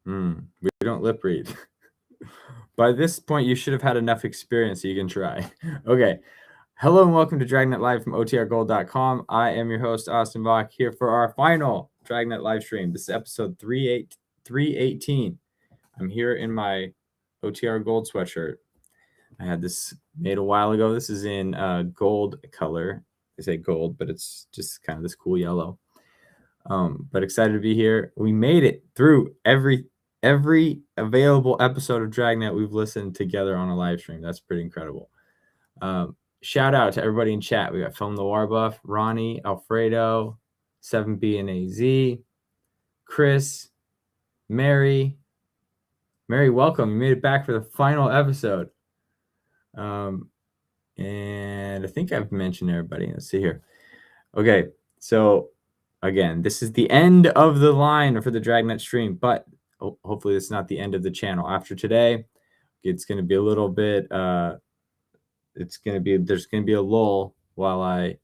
We don't lip read. By this point, you should have had enough experience so you can try. Okay. Hello and welcome to Dragnet Live from OTRGold.com. I am your host, Austin Bach, here for our final Dragnet live stream. This is episode 318. I'm here in my OTR Gold sweatshirt. I had this made a while ago. This is in gold color. I say gold, but it's just kind of this cool yellow. But excited to be here. We made it through every available episode of Dragnet we've listened together on a live stream. That's pretty incredible. Shout out to everybody in chat. We got Film Noir Buff, Ronnie, Alfredo, 7B and AZ, Chris, Mary. Mary, welcome. You made it back for the final episode. And I think I've mentioned everybody. Let's see here. Okay, so again, this is the end of the line for the Dragnet stream, but hopefully it's not the end of the channel. After today, it's going to be a little bit... there's going to be a lull while I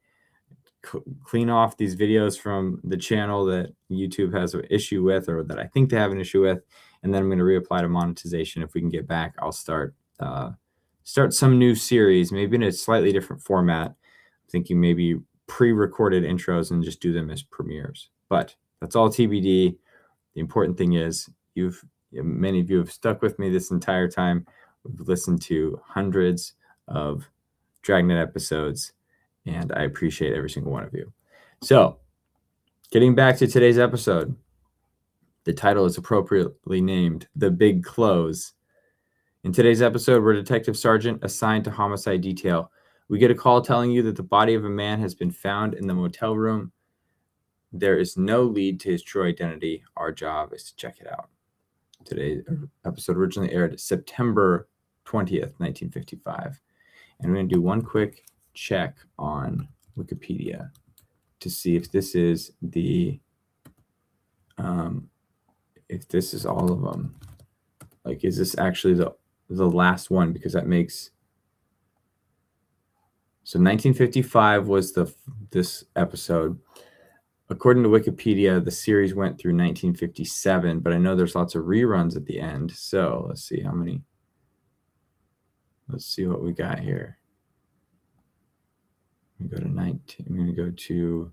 clean off these videos from the channel that YouTube has an issue with, or that I think they have an issue with, and then I'm going to reapply to monetization. If we can get back, I'll start some new series, maybe in a slightly different format. I'm thinking maybe pre-recorded intros and just do them as premieres. But that's all TBD. The important thing is many of you have stuck with me this entire time. We've listened to hundreds of Dragnet episodes, and I appreciate every single one of you. So, getting back to today's episode, the title is appropriately named The Big Close. In today's episode, we're a detective sergeant assigned to homicide detail. We get a call telling you that the body of a man has been found in the motel room. There is no lead to his true identity. Our job is to check it out. Today's episode originally aired September 20th, 1955. And we're going to do one quick check on Wikipedia to see if this is if this is all of them. Like, is this actually the last one? Because that makes... So 1955 was this episode. According to Wikipedia, the series went through 1957, but I know there's lots of reruns at the end. So let's see how many... Let's see what we got here. I'm going to go to 19. I'm going to go to,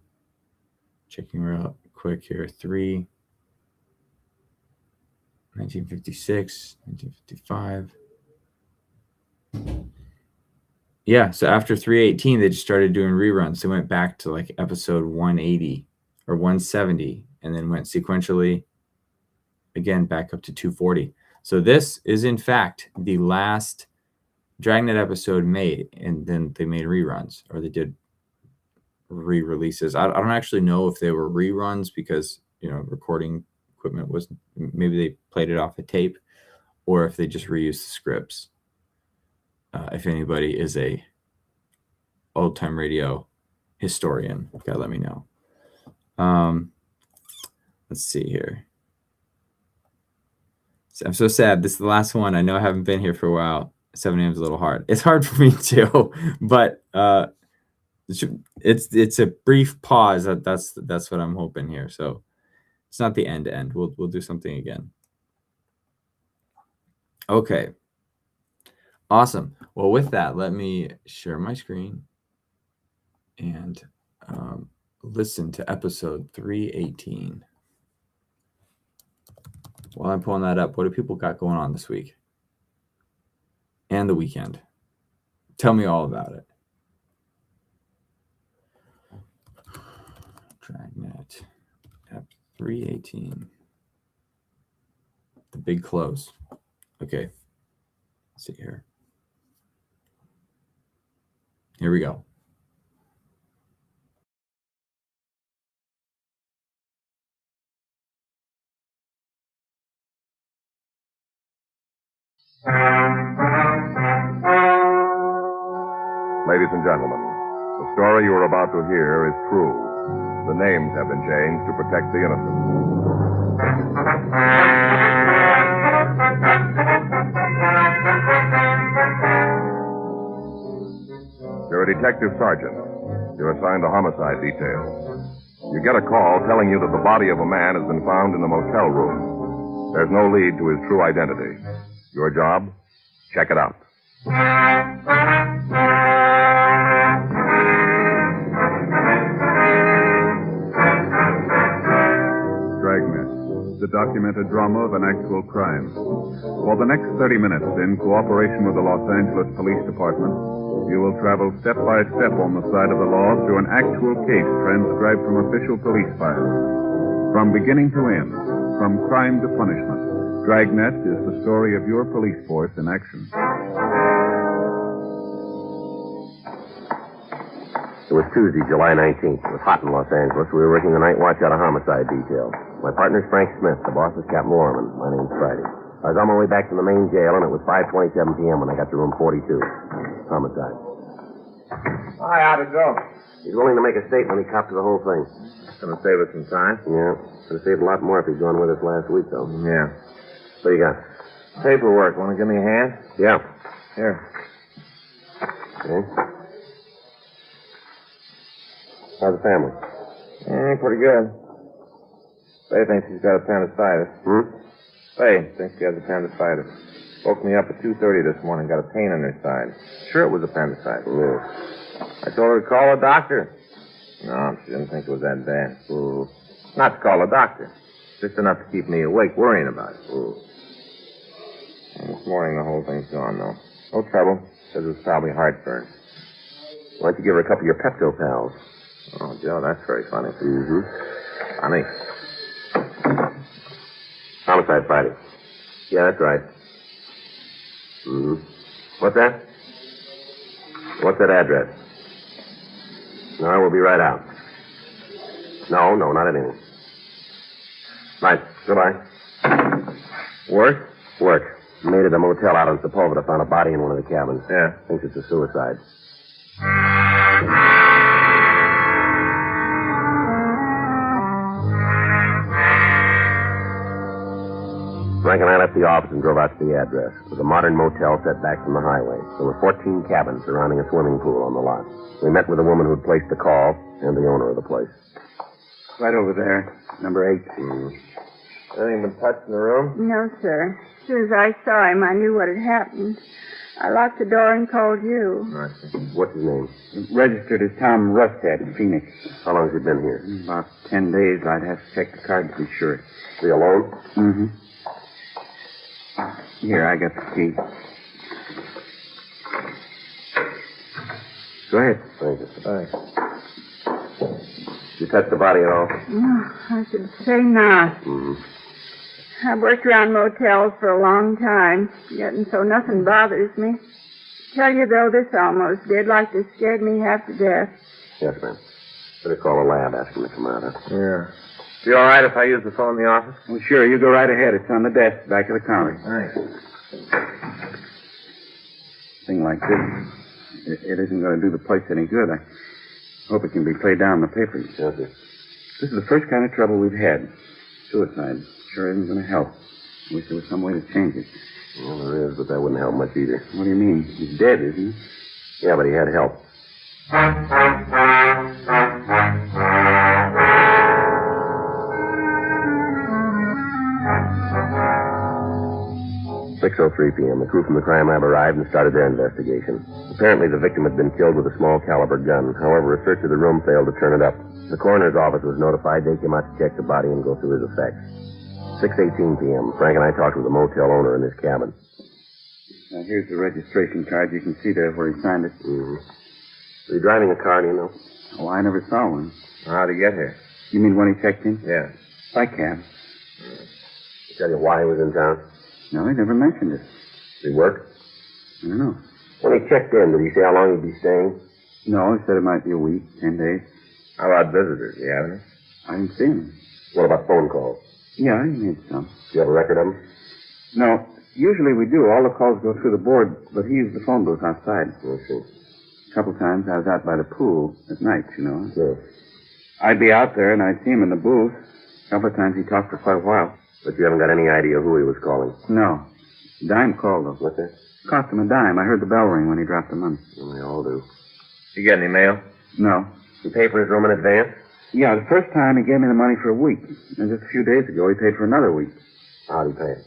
checking real quick here, 1956, 1955. Yeah, so after 318, they just started doing reruns. They went back to like episode 180 or 170, and then went sequentially again back up to 240. So this is, in fact, the last Dragnet episode made, and then they made reruns, or they did re-releases. I don't actually know if they were reruns because, recording equipment was, maybe they played it off a tape, or if they just reused the scripts. If anybody is a old-time radio historian, you gotta let me know. Let's see here. So I'm so sad. This is the last one. I know I haven't been here for a while. 7 a.m. is a little hard. It's hard for me too, but it's a brief pause. That's what I'm hoping here. So it's not the end. We'll do something again. Okay. Awesome. Well, with that, let me share my screen and listen to episode 318. While I'm pulling that up, what do people got going on this week? And the weekend. Tell me all about it. Dragnet. Ep318. The Big Close. Okay. Let's see here. Here we go. Ladies and gentlemen, the story you are about to hear is true. The names have been changed to protect the innocent. You're a detective sergeant. You're assigned to homicide detail. You get a call telling you that the body of a man has been found in the motel room. There's no lead to his true identity. Your job? Check it out. Dragnet, the documented drama of an actual crime. For the next 30 minutes, in cooperation with the Los Angeles Police Department, you will travel step by step on the side of the law through an actual case transcribed from official police files. From beginning to end, from crime to punishment, Dragnet is the story of your police force in action. It was Tuesday, July 19th. It was hot in Los Angeles. We were working the night watch out of homicide detail. My partner's Frank Smith. The boss is Captain Lorman. My name's Friday. I was on my way back from the main jail, and it was 5:27 p.m. when I got to room 42. Homicide. Hi, how'd it go? He's willing to make a statement. He copped to the whole thing. Gonna save us some time. Yeah. Could have saved a lot more if he'd gone with us last week, though. Yeah. What do you got? Paperwork. Want to give me a hand? Yeah. Here. Okay. How's the family? Pretty good. Faye thinks he's got appendicitis. Faye thinks she has appendicitis. Woke me up at 2:30 this morning. Got a pain in her side. Sure it was appendicitis. Yeah. I told her to call a doctor. No, she didn't think it was that bad. Not to call a doctor. Just enough to keep me awake worrying about it. And this morning the whole thing's gone, though. No trouble. Says it was probably heartburn. Why don't you give her a couple of your Pepto pals? Oh, Joe, that's very funny. Funny. Homicide Friday. Yeah, that's right. What's that? What's that address? No, we'll be right out. No, not anything. Right. Goodbye. Work? Work. Made it a motel out in Sepulveda. Found a body in one of the cabins. Yeah. Thinks it's a suicide. Frank and I left the office and drove out to the address. It was a modern motel set back from the highway. There were 14 cabins surrounding a swimming pool on the lot. We met with the woman who'd placed the call and the owner of the place. Right over there, number 8. Anything been touched in the room? No, sir. As soon as I saw him, I knew what had happened. I locked the door and called you. I see. What's his name? Registered as Tom Rusthead in Phoenix. How long has he been here? About 10 days. I'd have to check the card to be sure. Is he alone? Mm-hmm. Here, I got the key. Go ahead. Thank you. Thanks. Did you touch the body at all? Oh, I should say not. I've worked around motels for a long time, yet and so nothing bothers me. Tell you, though, this almost did, like this scared me half to death. Yes, ma'am. Better call the lab, ask him to come out. Huh? Yeah. Be all right if I use the phone in the office? Well, sure, you go right ahead. It's on the desk, back of the counter. Thanks. Thing like this, it isn't going to do the place any good. I hope it can be played down in the papers. Yes, sir. This is the first kind of trouble we've had. Suicide. Sure isn't going to help. Wish there was some way to change it. Well, there is, but that wouldn't help much either. What do you mean? He's dead, isn't he? Yeah, but he had help. 6:03 p.m. The crew from the crime lab arrived and started their investigation. Apparently, the victim had been killed with a small caliber gun. However, a search of the room failed to turn it up. The coroner's office was notified. They came out to check the body and go through his effects. 6:18 p.m. Frank and I talked with the motel owner in his cabin. Now, here's the registration card. You can see there where he signed it. Was he driving a car, do you know? Oh, I never saw one. How'd he get here? You mean when he checked in? Yeah. By cab. Did he tell you why he was in town? No, he never mentioned it. Did he work? I don't know. When he checked in, did he say how long he'd be staying? No, he said it might be a week, 10 days. How about visitors? Do you have any? I didn't see him. What about phone calls? Yeah, he made some. Do you have a record of them? No, usually we do. All the calls go through the board, but he used the phone booth outside. I see. A couple times I was out by the pool at night, you know. Sure. I'd be out there and I'd see him in the booth. A couple of times he talked for quite a while. But you haven't got any idea who he was calling? No. Dime called, though. What's that? Cost him a dime. I heard the bell ring when he dropped the money. Well, they all do. You get any mail? No. He paid for his room in advance? Yeah, the first time he gave me the money for a week. And just a few days ago he paid for another week. How'd he pay it?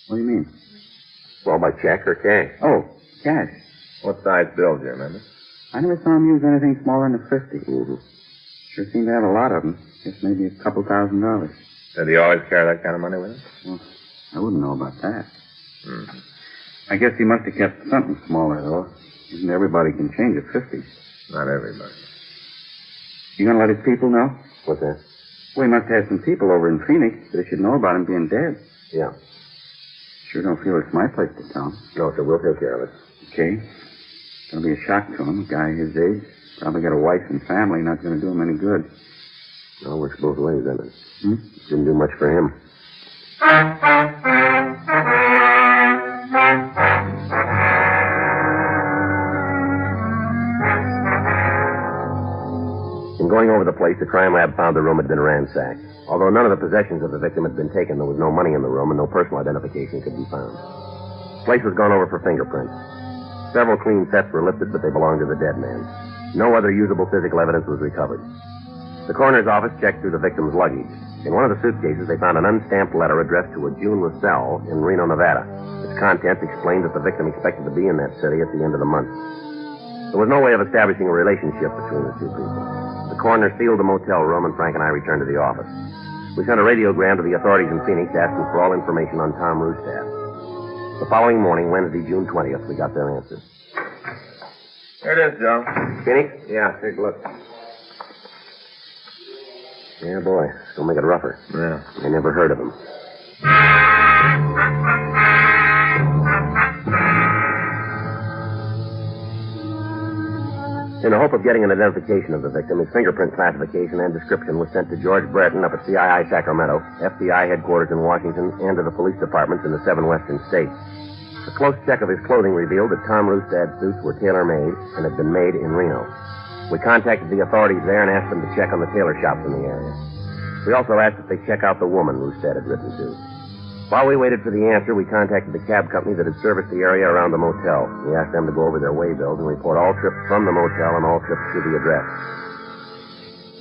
What do you mean? Well, by check or cash? Oh, cash. What size bill, do you remember? I never saw him use anything smaller than a 50. Mm-hmm. Sure seemed to have a lot of them. Guess maybe a couple $1,000. Did he always carry that kind of money with him? Well, I wouldn't know about that. Hmm. I guess he must have kept something smaller, though. Isn't everybody can change a 50? Not everybody. You gonna let his people know? What's that? Well, he must have some people over in Phoenix. They should know about him being dead. Yeah. Sure don't feel it's my place to tell him. No, sir, we'll take care of it. Okay. It's gonna be a shock to him. A guy his age. Probably got a wife and family. Not gonna do him any good. No, it works both ways, doesn't it? Hmm? Didn't do much for him. In going over the place, the crime lab found the room had been ransacked. Although none of the possessions of the victim had been taken, there was no money in the room and no personal identification could be found. The place was gone over for fingerprints. Several clean sets were lifted, but they belonged to the dead man. No other usable physical evidence was recovered. The coroner's office checked through the victim's luggage. In one of the suitcases, they found an unstamped letter addressed to a June Russell in Reno, Nevada. Its contents explained that the victim expected to be in that city at the end of the month. There was no way of establishing a relationship between the two people. The coroner sealed the motel room, and Frank and I returned to the office. We sent a radiogram to the authorities in Phoenix asking for all information on Tom Rustad. The following morning, Wednesday, June 20th, we got their answer. Here it is, Joe. Phoenix? Yeah, take a look. Yeah, boy. Don't make it rougher. Yeah. I never heard of him. In the hope of getting an identification of the victim, his fingerprint classification and description was sent to George Brereton up at CII Sacramento, FBI headquarters in Washington, and to the police departments in the 7 western states. A close check of his clothing revealed that Tom Rustad's suits were tailor-made and had been made in Reno. We contacted the authorities there and asked them to check on the tailor shops in the area. We also asked if they check out the woman Rustad had written to. While we waited for the answer, we contacted the cab company that had serviced the area around the motel. We asked them to go over their way bills and report all trips from the motel and all trips to the address.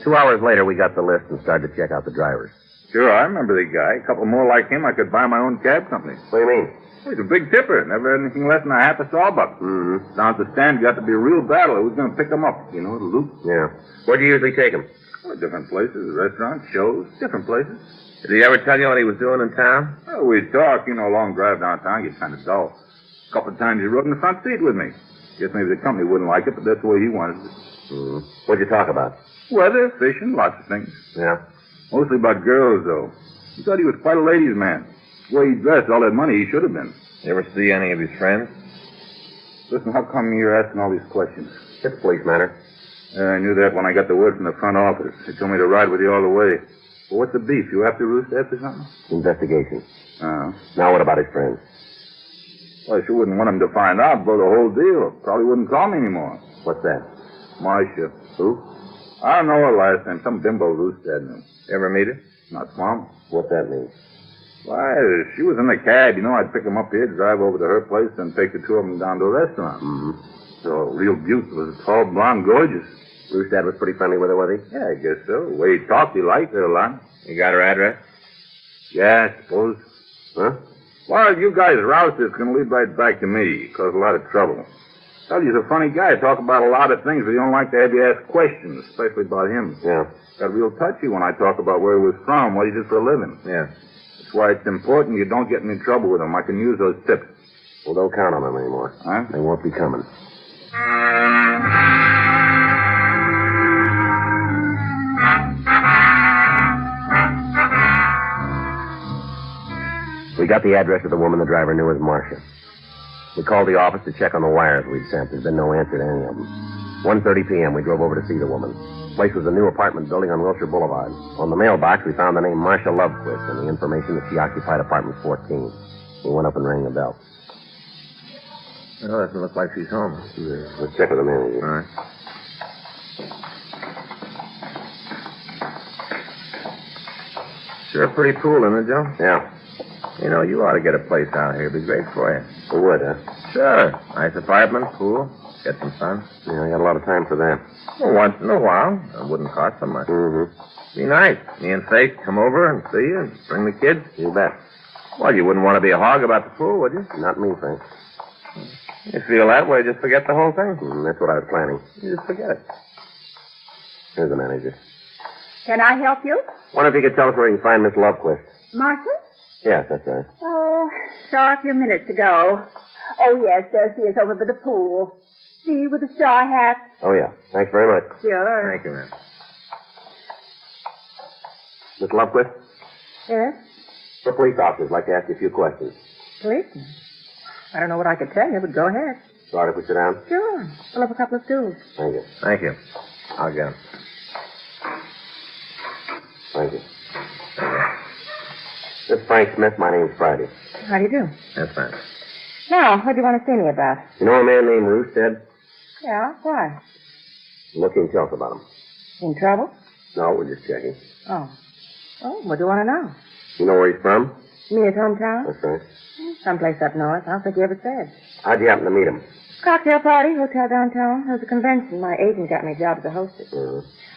2 hours later, we got the list and started to check out the drivers. Sure, I remember the guy. A couple more like him, I could buy my own cab company. What do you mean? Well, he's a big tipper. Never had anything less than a half a sawbuck. Mm-hmm. Down at the stand, got to be a real battle. Who's going to pick him up? You know, the loop. Yeah. Where'd you usually take him? Well, different places, restaurants, shows, different places. Did he ever tell you what he was doing in town? Well, we'd talk, a long drive downtown gets kind of dull. A couple of times he rode in the front seat with me. Guess maybe the company wouldn't like it, but that's the way he wanted it. Mm-hmm. What'd you talk about? Weather, fishing, lots of things. Yeah. Mostly about girls, though. He thought he was quite a ladies' man. The way he dressed, all that money he should have been. You ever see any of his friends? Listen, how come you're asking all these questions? It's a police matter. I knew that when I got the word from the front office. They told me to ride with you all the way. Well, what's the beef? You after Rustad or something? Investigation. Oh. Now what about his friends? Well, I sure wouldn't want him to find out, blow the whole deal. Probably wouldn't call me anymore. What's that? Marcia. Who? I don't know her last name. Some bimbo Rustad knew. Ever meet her? Not Mom. What's that mean? Why, she was in the cab. I'd pick him up here, drive over to her place, and take the two of them down to a restaurant. Mm-hmm. So, real beaut. Was tall, blonde, gorgeous. Rustad was pretty friendly with her, was he? Yeah, I guess so. The way he talked, he liked her a lot. You got her address? Yeah, I suppose. Huh? Well, you guys roust this can lead right back to me. Cause a lot of trouble. Tell you, he's a funny guy. Talk about a lot of things, but he don't like to have you ask questions, especially about him. Yeah. Got real touchy when I talk about where he was from, what he did for a living. Yeah. That's why it's important you don't get in any trouble with him. I can use those tips. Well, don't count on them anymore. Huh? They won't be coming. We got the address of the woman the driver knew as Marcia. We called the office to check on the wires we'd sent. There's been no answer to any of them. 1:30 p.m., we drove over to see the woman. The place was a new apartment building on Wilshire Boulevard. On the mailbox, we found the name Marcia Lovequist and the information that she occupied apartment 14. We went up and rang the bell. Well, doesn't look like she's home. Yeah. Let's check with the manager. All right. Sure pretty cool, isn't it, Joe? Yeah. You ought to get a place out here. It'd be great for you. It would, huh? Sure. Nice apartment, pool, get some sun. Yeah, I got a lot of time for that. Well, once in a while. It wouldn't cost so much. Mm-hmm. Be nice. Me and Faith come over and see you and bring the kids. You bet. Well, you wouldn't want to be a hog about the pool, would you? Not me, Frank. You feel that way, just forget the whole thing. That's what I was planning. You just forget it. Here's the manager. Can I help you? Wonder if you could tell us where you can find Miss Lovequist. Martha? Yes, that's right. Oh, saw her a few minutes ago. Oh, yes, there she is over by the pool. See, with the straw hat. Oh, yeah. Thanks very much. Sure. Thank you, ma'am. Miss Lovequist, Yes? the police officers like to ask you a few questions. Policeman? I don't know what I could tell you, but go ahead. Sorry if we sit down. Sure. Pull up a couple of stools. Thank you. Thank you. I'll get him. Thank you. This is Frank Smith. My name's Friday. How do you do? That's fine. Now, what do you want to see me about? You know a man named Roosted? Yeah, why? Looking, tell us about him. In trouble? No, we're just checking. Oh. Oh, what do you want to know? You know where he's from? Me at hometown? That's right. Someplace up north. I don't think he ever said. How'd you happen to meet him? Cocktail party, hotel downtown. There was a convention. My agent got me a job as a hostess.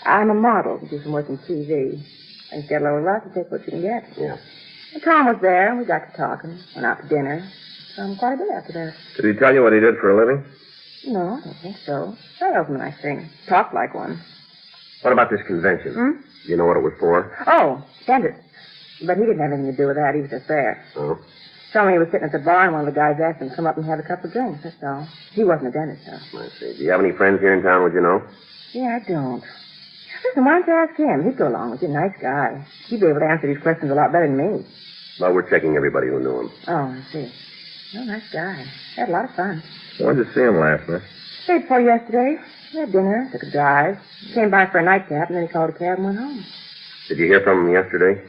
I'm a model. Do some work in TV. I get a little luck, you take what you can get. Yeah. And Tom was there, and we got to talking. Went out to dinner. Quite a bit after that. Did he tell you what he did for a living? No, I don't think so. Salesman, I think. Talked like one. What about this convention? Do you know what it was for? Oh, dentist. But he didn't have anything to do with that. He was just there. Oh. Told me he was sitting at the bar, and one of the guys asked him to come up and have a couple of drinks. That's all. He wasn't a dentist, though. I see. Do you have any friends here in town, would you know? Yeah, I don't. Listen, why don't you ask him? He'd go along with you. Nice guy. He'd be able to answer these questions a lot better than me. Well, we're checking everybody who knew him. Oh, I see. Oh, nice guy. Had a lot of fun. When did you see him last, miss? Stayed for yesterday. We had dinner, took a drive. He came by for a nightcap, and then he called a cab and went home. Did you hear from him yesterday?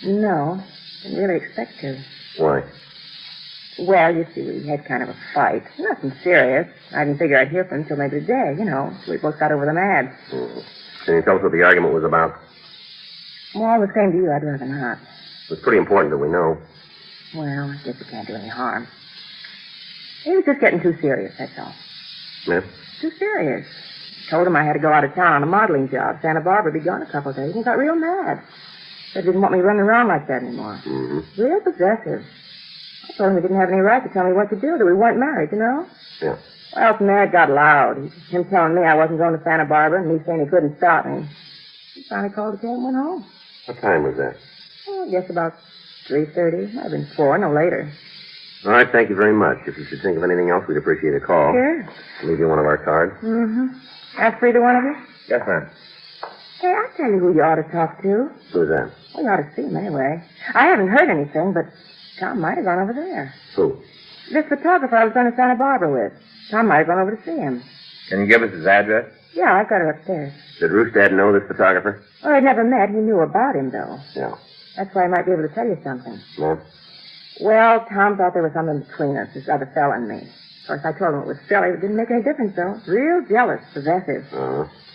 No, didn't really expect to. Why? Well, you see, we had kind of a fight. Nothing serious. I didn't figure I'd hear from him until maybe today, you know. So we both got over the mad. Can you tell us what the argument was about? Well, all the same to you, I'd rather not. It was pretty important that we know. Well, I guess it can't do any harm. He was just getting too serious, that's all. Yeah? Too serious. Told him I had to go out of town on a modeling job. Santa Barbara be gone a couple of days, and he got real mad. Said he didn't want me running around like that anymore. Real possessive. I told him he didn't have any right to tell me what to do, that we weren't married, you know? Yeah. Well, from there it got loud. Him telling me I wasn't going to Santa Barbara, and me saying he couldn't stop me. He finally called the cab and went home. What time was that? Oh, I guess about 3:30. Might have been 4, no later. All right, thank you very much. If you should think of anything else, we'd appreciate a call. Sure. I'll leave you one of our cards. Ask for either one of you? Yes, ma'am. Hey, I'll tell you who you ought to talk to. Who's that? Well, you ought to see him anyway. I haven't heard anything, but Tom might have gone over there. Who? This photographer I was going to Santa Barbara with. Tom might have gone over to see him. Can you give us his address? Yeah, I've got it upstairs. Did Roostad know this photographer? Well, I'd never met. He knew about him, though. Yeah. That's why I might be able to tell you something. No? Well, Tom thought there was something between us, this other fella and me. Of course, I told him it was silly. It didn't make any difference, though. Real jealous, possessive.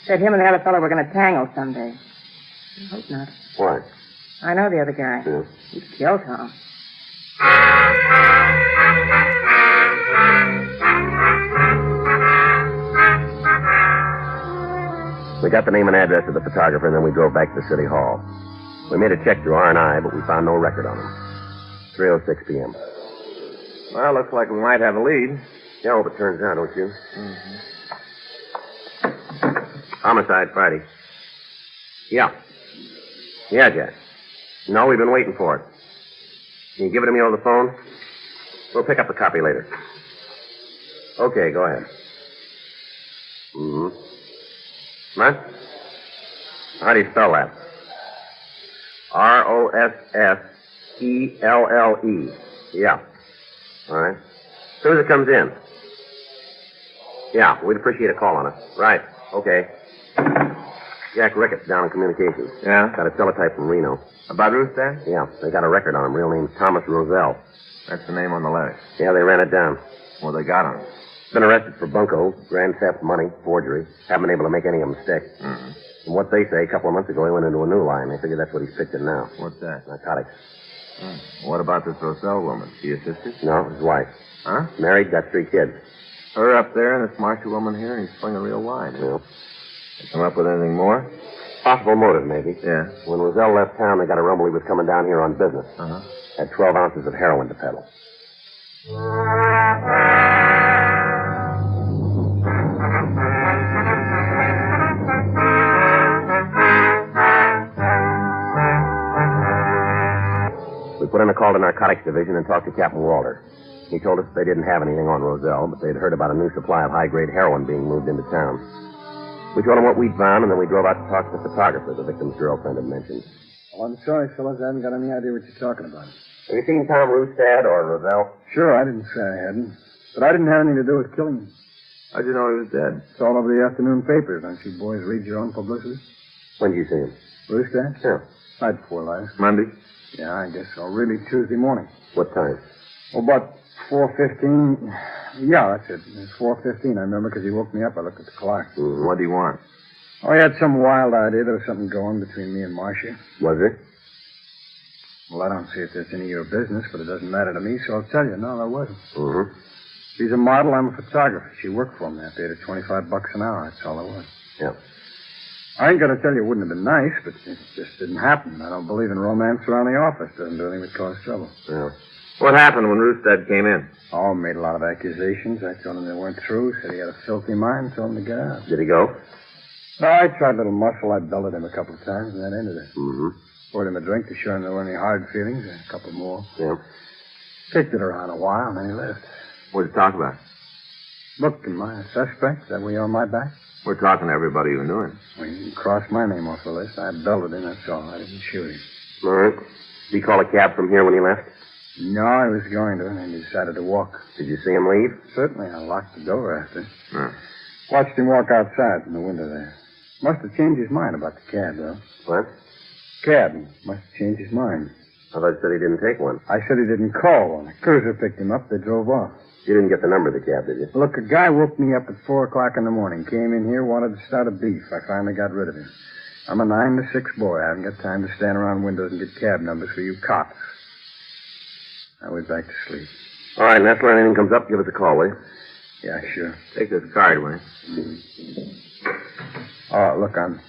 Said him and the other fellow were going to tangle someday. I hope not. Why? I know the other guy. Yeah. He'd kill Tom. We got the name and address of the photographer, and then we drove back to the city hall. We made a check through R&I, but we found no record on him. 3:06 p.m. Well, looks like we might have a lead. Yeah, I hope it turns out, don't you? Homicide, Friday. Yeah. Yeah, Jack. No, we've been waiting for it. Can you give it to me over the phone? We'll pick up the copy later. Okay, go ahead. What? How do you spell that? Rossfelle. Yeah. All right. As soon as it comes in. Yeah, we'd appreciate a call on it. Right. Okay. Jack Ricketts down in communications. Yeah? Got a teletype from Reno. About Roostad? Yeah, they got a record on him. Real name's Thomas Roselle. That's the name on the letter. Yeah, they ran it down. Well, they got him. Been arrested for bunco, grand theft, money, forgery. Haven't been able to make any of them stick. From what they say, a couple of months ago, he went into a new line. They figure that's what he's fixing now. What's that? Narcotics. What about this Roselle woman? She your sister? No, his wife. Huh? Married, got 3 kids. Her up there and this Marshall woman here, and he's playing a real line. Yeah. They come up with anything more? Possible motive, maybe. Yeah. When Roselle left town, they got a rumble he was coming down here on business. Had 12 ounces of heroin to peddle. We put in a call to Narcotics Division and talked to Captain Walter. He told us they didn't have anything on Roselle, but they'd heard about a new supply of high-grade heroin being moved into town. We told him what we'd found, and then we drove out to talk to the photographer the victim's girlfriend had mentioned. Oh, I'm sorry, fellas. I haven't got any idea what you're talking about. Have you seen Tom Rustad or Roselle? Sure, I didn't say I hadn't. But I didn't have anything to do with killing him. How'd you know he was dead? It's all over the afternoon papers. Don't you boys read your own publicity? When did you see him? Rooster? Yeah. Night before last. Monday? Yeah, I guess so. Really Tuesday morning. What time? Oh, about 4:15. Yeah, that's it. It was 4:15, I remember, because he woke me up. I looked at the clock. What do you want? Oh, he had some wild idea there was something going between me and Marcia. Was there? Well, I don't see if there's any of your business, but it doesn't matter to me, so I'll tell you. No, there wasn't. Mm-hmm. She's a model. I'm a photographer. She worked for me. I paid her $25 an hour. That's all it was. Yeah. I ain't going to tell you it wouldn't have been nice, but it just didn't happen. I don't believe in romance around the office. Doesn't do anything but cause trouble. Yeah. What happened when Rustad came in? Oh, made a lot of accusations. I told him they weren't true. Said he had a filthy mind. Told him to get out. Did he go? No, I tried a little muscle. I belted him a couple of times, and that ended it. Mm-hmm. Poured him a drink to show him there weren't any hard feelings. A couple more. Yeah. Kicked it around a while, and then he left. What'd you talk about? Look, am I a suspect? Is that way on my back? We're talking to everybody who knew him. Well, you can cross my name off the list. I belted him, that's all. I didn't shoot him. All right. Did he call a cab from here when he left? No, I was going to, and then he decided to walk. Did you see him leave? Certainly, I locked the door after. No. Watched him walk outside from the window there. Must have changed his mind about the cab, though. What? Cab. Must have changed his mind. I thought you said he didn't take one. I said he didn't call one. A cruiser picked him up. They drove off. You didn't get the number of the cab, did you? Look, a guy woke me up at 4 o'clock in the morning. Came in here, wanted to start a beef. I finally got rid of him. I'm a 9 to 6 boy. I haven't got time to stand around windows and get cab numbers for you cops. I went back to sleep. All right, Nestler, anything comes up, give us a call, will you? Yeah, sure. Take this card, will you? Oh, look, I'm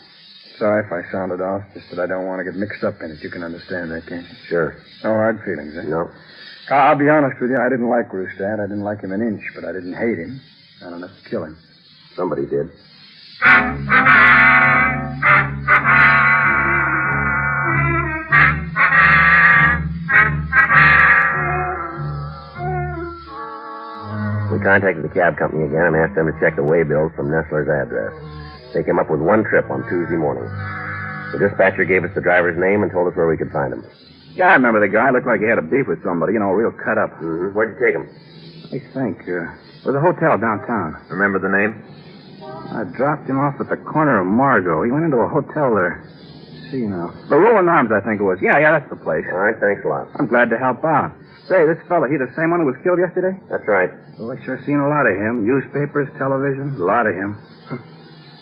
sorry if I sounded off. Just that I don't want to get mixed up in it. You can understand that, can't you? Sure. No hard feelings, eh? No. I'll be honest with you. I didn't like Rustad. I didn't like him an inch, but I didn't hate him. Not enough to kill him. Somebody did. We contacted the cab company again and asked them to check the way bills from Nestler's address. They came up with one trip on Tuesday morning. The dispatcher gave us the driver's name and told us where we could find him. Yeah, I remember the guy. Looked like he had a beef with somebody, real cut up. Mm-hmm. Where'd you take him? I think, it was a hotel downtown. Remember the name? I dropped him off at the corner of Margot. He went into a hotel there. See now. The Rolling Arms, I think it was. Yeah, that's the place. All right, thanks a lot. I'm glad to help out. Say, this fella, he the same one who was killed yesterday? That's right. Well, I sure seen a lot of him. Newspapers, television, a lot of him.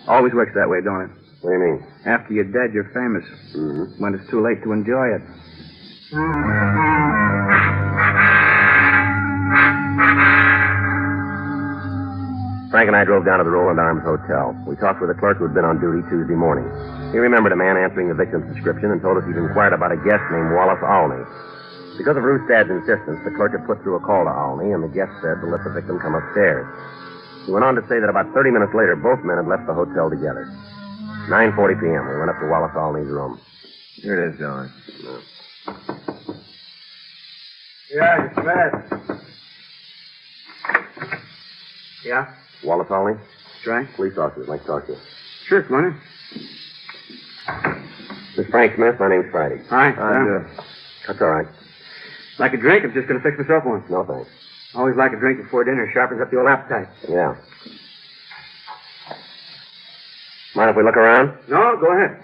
Always works that way, don't it? What do you mean? After you're dead, you're famous. Mm-hmm. When it's too late to enjoy it. Frank and I drove down to the Roland Arms Hotel. We talked with a clerk who had been on duty Tuesday morning. He remembered a man answering the victim's description and told us he'd inquired about a guest named Wallace Alney. Because of Rustad's insistence, the clerk had put through a call to Alney, and the guest said to let the victim come upstairs. He went on to say that about 30 minutes later, both men had left the hotel together. 9:40 p.m., we went up to Wallace Alney's room. Here it is, John. Yeah, it's bad. Yeah? Wallace Alney? That's right. Police officers, like to talk to you. Sure, come on in. Miss Frank Smith, my name's Friday. Hi. That's all right. Like a drink? I'm just going to fix myself one. No, thanks. Always like a drink before dinner. Sharpens up the old appetite. Yeah. Mind if we look around? No, go ahead.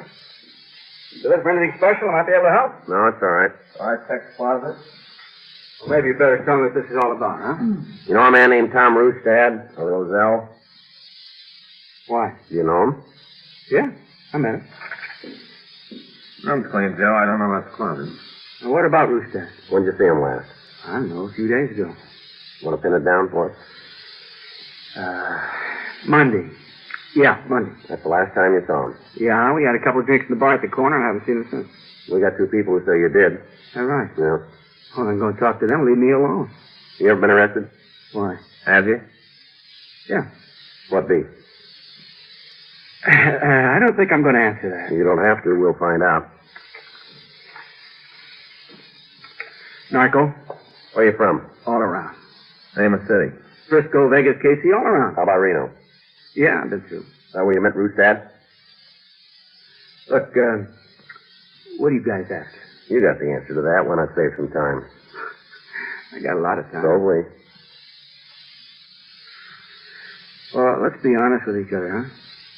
You looking for anything special? I might be able to help. No, it's all right. All right, check the closet. Well, maybe you better tell me what this is all about, huh? You know a man named Tom Rustad, or Roselle? Why? Do you know him? Yeah, I met him. Room's clean, Joe. I don't know about the closet. Now, what about Rooster? When did you see him last? I don't know, a few days ago. Want to pin it down for us? Monday. Yeah, Monday. That's the last time you saw him. Yeah, we had a couple of drinks in the bar at the corner. I haven't seen him since. We got two people who say you did. All right. Yeah. Well, I'm going to talk to them. Leave me alone. You ever been arrested? Why? Have you? Yeah. What be? I don't think I'm going to answer that. You don't have to. We'll find out. Narco, Where you from? all around. Name of city. Frisco, Vegas, KC, all around. How about Reno? Yeah, I've been through. Is that where you met Ruth's dad? Look, what do you guys ask? You got the answer to that. Why not save some time? I got a lot of time. So have we. Well, let's be honest with each other, huh?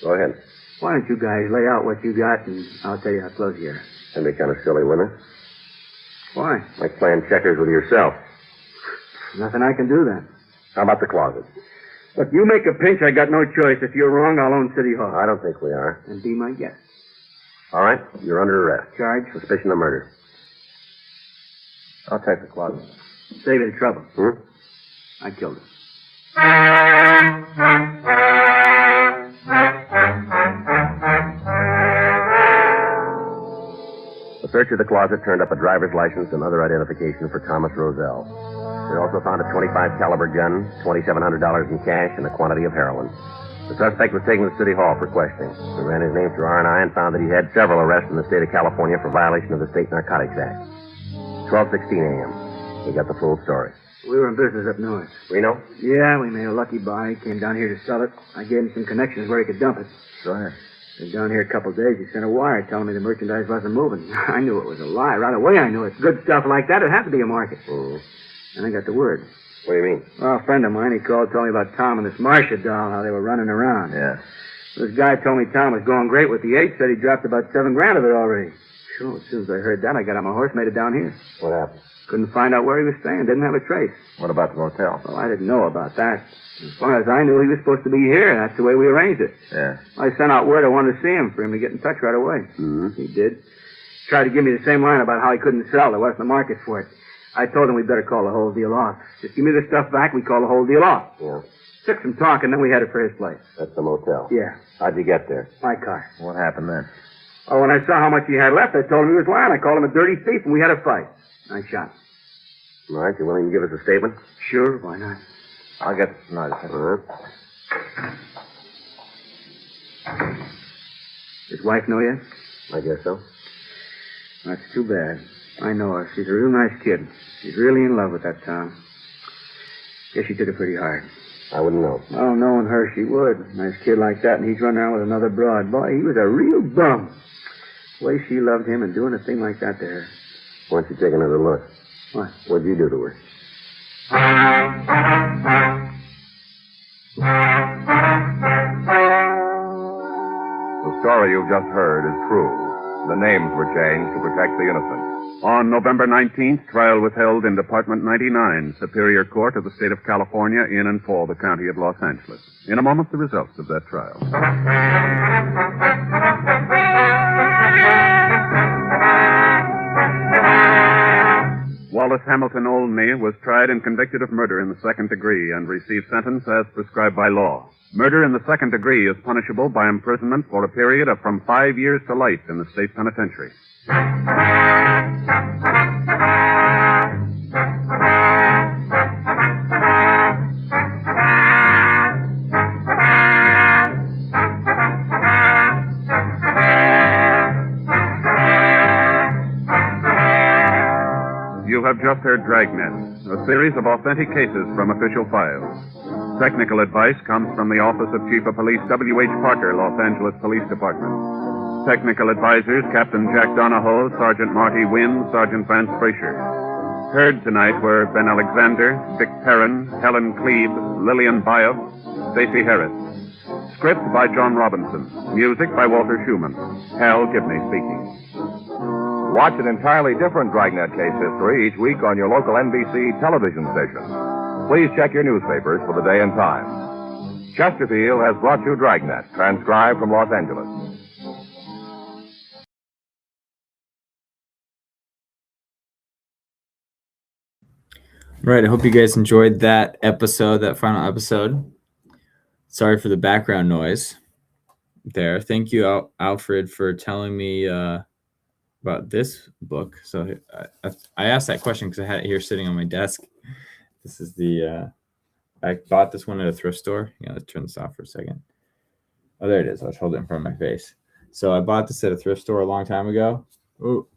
Go ahead. Why don't you guys lay out what you got, and I'll tell you how close you are. That'd be kind of silly, wouldn't it? Why? Like playing checkers with yourself. Nothing I can do then. How about the closet? Look, you make a pinch, I got no choice. If you're wrong, I'll own City Hall. I don't think we are. And be my guest. All right, you're under arrest. Charge? Suspicion of murder. I'll take the closet. Save you the trouble. I killed him. The search of the closet turned up a driver's license and other identification for Thomas Roselle. They also found a .25 caliber gun, $2,700 in cash, and a quantity of heroin. The suspect was taken to City Hall for questioning. We ran his name through R&I and found that he had several arrests in the state of California for violation of the State Narcotics Act. 12:16 a.m. We got the full story. We were in business up north. Reno? Yeah, we made a lucky buy. Came down here to sell it. I gave him some connections where he could dump it. Go ahead. Been down here a couple of days. He sent a wire telling me the merchandise wasn't moving. I knew it was a lie. Right away I knew it. Good stuff like that, it had to be a market. And I got the word. What do you mean? Well, a friend of mine, he called, told me about Tom and this Marcia doll, how they were running around. Yeah. This guy told me Tom was going great with the 8, said he dropped about $7,000 of it already. Sure, as soon as I heard that, I got on my horse, made it down here. What happened? Couldn't find out where he was staying, didn't have a trace. What about the motel? Well, I didn't know about that. As far as I knew, he was supposed to be here, and that's the way we arranged it. Yeah. I sent out word I wanted to see him for him to get in touch right away. He did. Tried to give me the same line about how he couldn't sell. There wasn't a market for it. I told him we'd better call the whole deal off. Just give me the stuff back, we call the whole deal off. Yeah. Took some talk, and then we headed for his place. That's the motel. Yeah, How'd you get there? my car. What happened then? Oh, when I saw how much he had left, I told him he was lying. I called him a dirty thief, and we had a fight. I shot him. All right, you willing to give us a statement? Sure, why not? I'll get some notice. All right. His wife know yet? I guess so. That's too bad. I know her. She's a real nice kid. She's really in love with that Tom. Guess she took it pretty hard. I wouldn't know. Oh, knowing her, she would. Nice kid like that, and he's running around with another broad. Boy, he was a real bum. The way she loved him and doing a thing like that to her. Why don't you take another look? What? What'd you do to her? The story you've just heard is true. The names were changed to protect the innocent. On November 19th, trial was held in Department 99, Superior Court of the State of California, in and for the County of Los Angeles. In a moment, the results of that trial. Wallace Hamilton Olney was tried and convicted of murder in the second degree and received sentence as prescribed by law. Murder in the second degree is punishable by imprisonment for a period of from 5 years to life in the state penitentiary. You have just heard Dragnet, a series of authentic cases from official files. Technical advice comes from the Office of Chief of Police W.H. Parker, Los Angeles Police Department. Technical advisors, Captain Jack Donahoe, Sergeant Marty Wynn, Sergeant Vance Frazier. Heard tonight were Ben Alexander, Dick Perrin, Helen Cleve, Lillian Bayev, Stacey Harris. Script by John Robinson. Music by Walter Schumann. Hal Gibney speaking. Watch an entirely different Dragnet case history each week on your local NBC television station. Please check your newspapers for the day and time. Chesterfield has brought you Dragnet, transcribed from Los Angeles. Right, I hope you guys enjoyed that episode, that final episode. Sorry for the background noise there. Thank you, Alfred, for telling me about this book. So I asked that question because I had it here sitting on my desk. This is I bought this one at a thrift store. Let's turn this off for a second. Oh, there it is. I was holding it in front of my face. So I bought this at a thrift store a long time ago. Ooh,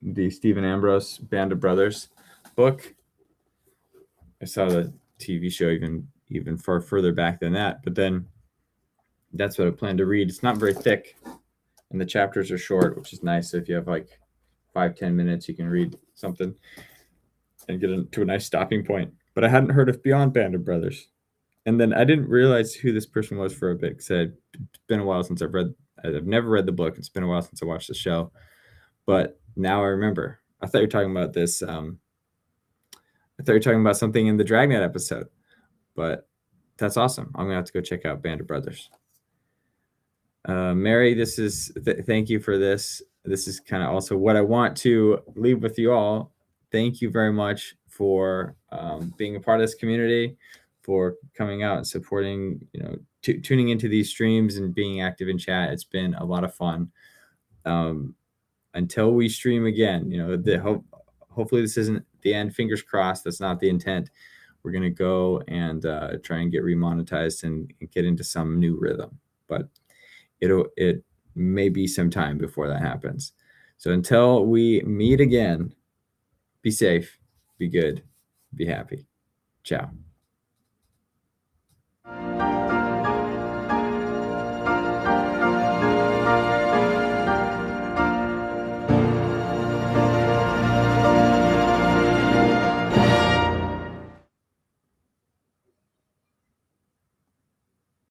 the Stephen Ambrose Band of Brothers book. I saw the TV show even far further back than that, but then that's what I plan to read. It's not very thick, and the chapters are short, which is nice. So if you have like 5-10 minutes, you can read something and get into a nice stopping point. But I hadn't heard of Beyond Band of Brothers, and then I didn't realize who this person was for a bit because it's been a while since I've never read the book. It's been a while since I watched the show, but now I remember. I thought you were talking about this. I thought you were talking about something in the Dragnet episode, but that's awesome. I'm gonna have to go check out Band of Brothers. Mary, this is thank you for this. This is kind of also what I want to leave with you all. Thank you very much for being a part of this community, for coming out and supporting, tuning into these streams and being active in chat. It's been a lot of fun. Until we stream again, hopefully this isn't the end. Fingers crossed. That's not the intent. We're going to go and try and get remonetized and get into some new rhythm, but it may be some time before that happens. So until we meet again, be safe, be good, be happy. Ciao.